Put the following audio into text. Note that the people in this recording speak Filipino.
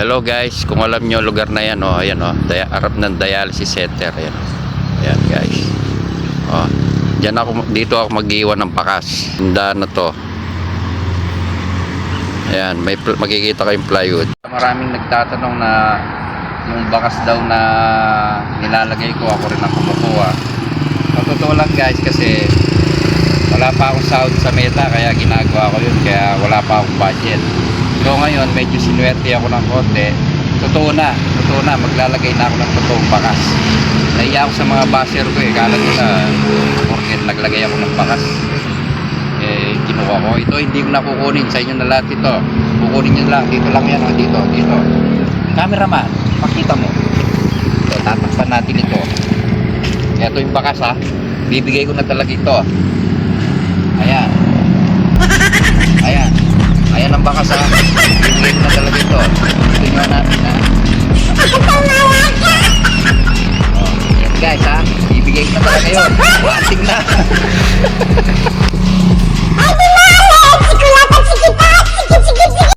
Hello guys, kung alam nyo lugar na yan, oh, ayan oh, harap ng dialysis center, ayan. Ayan guys. Oh, dito ako mag-iwan ng bakas. Tindahan na to. Ayan, makikita kayong plywood. Maraming nagtatanong na yung bakas daw na nilalagay ko, ako rin ang kumukuha. Totoo lang guys, kasi wala pa akong sahod sa Meta, kaya ginagawa ko yun, kaya wala pa akong budget. So ngayon, medyo sinuwerte ako ng konti. Totoo na, maglalagay na ako ng totoong bakas. Naiya ako sa mga basher ko eh, kala nila porque naglagay ako ng bakas, eh kinuha ko. Ito hindi ko na kukunin sa inyo na lahat ito. Kukunin nyo lang, dito lang yan, dito. Cameraman, pakita mo. So, tatakpan natin ito. Ito yung bakas ha, bibigay ko na talaga ito. Ayan. Ayan ang bakas ha, bibigay ko na talaga ito. Ito nyo natin ha. Oh, yan guys ha, bibigay ko na talaga yun. Wanting na.